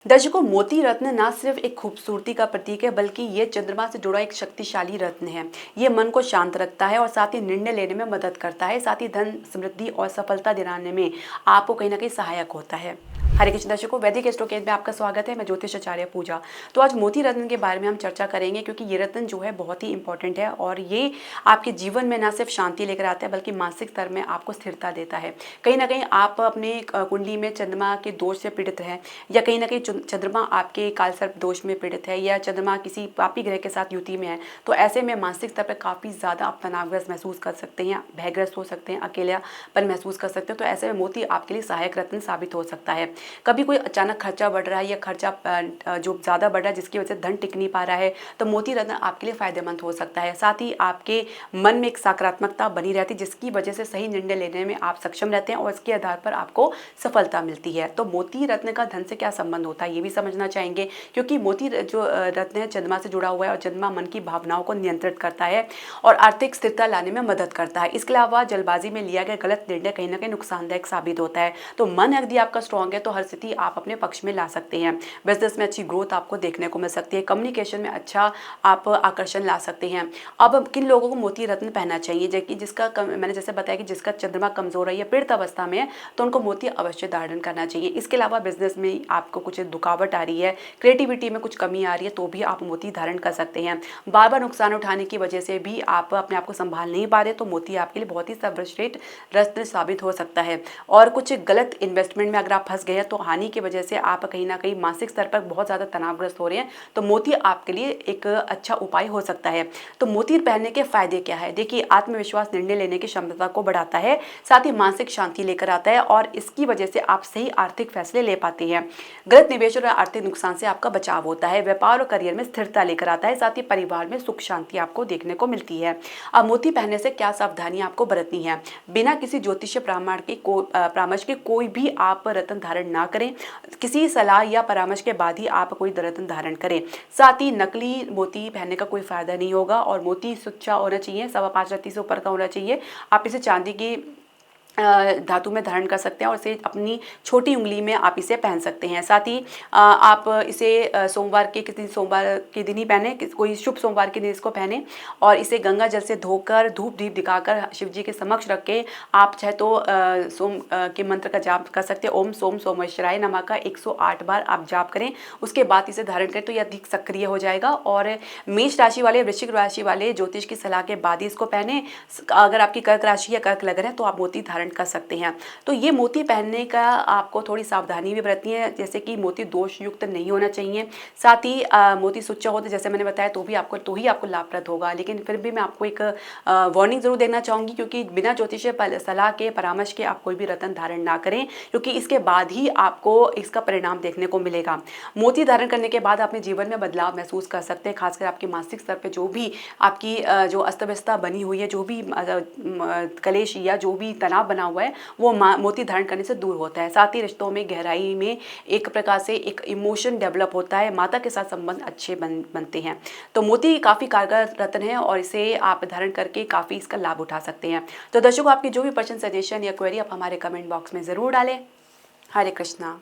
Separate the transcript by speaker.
Speaker 1: दर्शकों, मोती रत्न ना सिर्फ एक खूबसूरती का प्रतीक है, बल्कि ये चंद्रमा से जुड़ा एक शक्तिशाली रत्न है। ये मन को शांत रखता है और साथ ही निर्णय लेने में मदद करता है। साथ ही धन, समृद्धि और सफलता दिलाने में आपको कहीं ना कहीं सहायक होता है। हरे कृष्ण दर्शकों, वैदिक एस्ट्रोकेज में आपका स्वागत है। मैं ज्योतिष आचार्य पूजा। तो आज मोती रत्न के बारे में हम चर्चा करेंगे, क्योंकि ये रत्न जो है बहुत ही इंपॉर्टेंट है और ये आपके जीवन में ना सिर्फ शांति लेकर आता है, बल्कि मानसिक स्तर में आपको स्थिरता देता है। कहीं ना कहीं आप अपने कुंडली में चंद्रमा के दोष से पीड़ित हैं, या कहीं ना कहीं चंद्रमा आपके कालसर्प दोष में पीड़ित है, या चंद्रमा किसी पापी ग्रह के साथ युति में है, तो ऐसे में मानसिक स्तर पर काफ़ी ज़्यादा आप तनावग्रस्त महसूस कर सकते हैं, भयग्रस्त हो सकते हैं, अकेलापन महसूस कर सकते हैं। तो ऐसे में मोती आपके लिए सहायक रत्न साबित हो सकता है। कभी कोई अचानक खर्चा बढ़ रहा है या खर्चा जो ज़्यादा बढ़ रहा है, जिसकी वजह से धन टिक नहीं पा रहा है, तो मोती रत्न आपके लिए फायदेमंद हो सकता है। साथ ही आपके मन में एक सकारात्मकता बनी रहती है, जिसकी वजह से सही निर्णय लेने में आप सक्षम रहते हैं और इसके आधार पर आपको सफलता मिलती है। तो मोती रत्न का धन से क्या संबंध होता है, ये भी समझना चाहेंगे, क्योंकि मोती जो रत्न है चंद्रमा से जुड़ा हुआ है और चंद्रमा मन की भावनाओं को नियंत्रित करता है और आर्थिक स्थिरता लाने में मदद करता है। इसके अलावा जल्दबाजी में लिया गया गलत निर्णय कहीं ना कहीं नुकसानदायक साबित होता है। तो मन यदि आपका स्ट्रांग है तो हर स्थिति आप अपने पक्ष में ला सकते हैं। बिजनेस में अच्छी ग्रोथ आपको देखने को मिल सकती है। कम्युनिकेशन में अच्छा आप आकर्षण ला सकते हैं। अब किन लोगों को मोती रत्न पहनना चाहिए, जबकि मैंने जैसे बताया कि जिसका चंद्रमा कमजोर है या पीड़ित अवस्था में है, तो उनको मोती अवश्य धारण करना चाहिए। इसके अलावा बिजनेस में आपको कुछ रुकावट आ रही है, क्रिएटिविटी में कुछ कमी आ रही है, तो भी आप मोती धारण कर सकते हैं। बार बार नुकसान उठाने की वजह से भी आप अपने आप को संभाल नहीं पा रहे, तो मोती आपके लिए बहुत ही सर्वश्रेष्ठ रत्न साबित हो सकता है। और कुछ गलत इन्वेस्टमेंट में अगर आप फंस गए हैं, तो हानि की वजह से आप कहीं ना कहीं मानसिक स्तर पर बहुत ज़्यादा तनावग्रस्त हो रहे हैं, तो मोती आपके लिए एक अच्छा उपाय हो सकता है। तो मोती पहनने के फायदे क्या है? देखिए, आत्मविश्वास, निर्णय लेने की क्षमता को बढ़ाता है, साथ ही मानसिक शांति लेकर आता है और इसकी वजह से आप सही आर्थिक फैसले ले पाते हैं। गलत निवेश और आर्थिक नुकसान से आपका बचाव होता है। व्यापार और करियर में स्थिरता लेकर आता है, साथ ही परिवार में सुख शांति आपको देखने को मिलती है। अब मोती पहनने से क्या सावधानियां आपको बरतनी है? बिना किसी ज्योतिषीय परामर्श के कोई भी आप रत्न धारण ना करें। किसी सलाह या परामर्श के बाद ही आप कोई रत्न धारण करें। साथ ही नकली मोती पहनने का कोई फायदा नहीं होगा और मोती स्वच्छ होना चाहिए, 5.25 रत्ती से ऊपर का होना चाहिए। आप इसे चांदी की धातु में धारण कर सकते हैं और इसे अपनी छोटी उंगली में आप इसे पहन सकते हैं। साथ ही आप इसे सोमवार के किसी सोमवार के दिन ही पहने, कोई शुभ सोमवार के दिन इसको पहने और इसे गंगा जल से धोकर धूप दीप दिखाकर शिव जी के समक्ष रख के आप चाहे तो सोम के मंत्र का जाप कर सकते हैं। ओम सोम सोमेश्वराय नमः का 108 बार आप जाप करें, उसके बाद इसे धारण करें तो यह अधिक सक्रिय हो जाएगा। और मेष राशि वाले, वृश्चिक राशि वाले ज्योतिष की सलाह के बाद ही इसको पहने। अगर आपकी कर्क राशि या कर्क लग्न है तो आप मोती धारण कर सकते हैं। तो ये मोती पहनने का आपको थोड़ी सावधानी भी बरतनी है, जैसे कि मोती दोष युक्त नहीं होना चाहिए। साथ ही मोती सुच्चा होते जैसे मैंने बताया तो ही आपको लाभप्रद होगा। लेकिन फिर भी मैं आपको एक वार्निंग जरूर देना चाहूंगी, क्योंकि बिना ज्योतिषीय सलाह के, परामर्श के आप कोई भी रत्न धारण ना करें, क्योंकि इसके बाद ही आपको इसका परिणाम देखने को मिलेगा। मोती धारण करने के बाद अपने जीवन में बदलाव महसूस कर सकते हैं, खासकर आपके मानसिक स्तर पर जो भी आपकी जो अस्तव्यस्तता बनी हुई है, जो भी कलेश या जो भी तनाव बना हुआ है, वो मोती धारण करने से दूर होता है। साथ ही रिश्तों में गहराई में एक प्रकार से एक इमोशन डेवलप होता है, माता के साथ संबंध अच्छे बनते हैं। तो मोती काफ़ी कारगर रत्न है और इसे आप धारण करके काफ़ी इसका लाभ उठा सकते हैं। तो दर्शकों, आपकी जो भी प्रश्न, सजेशन या क्वेरी आप हमारे कमेंट बॉक्स में ज़रूर डालें। हरे कृष्णा।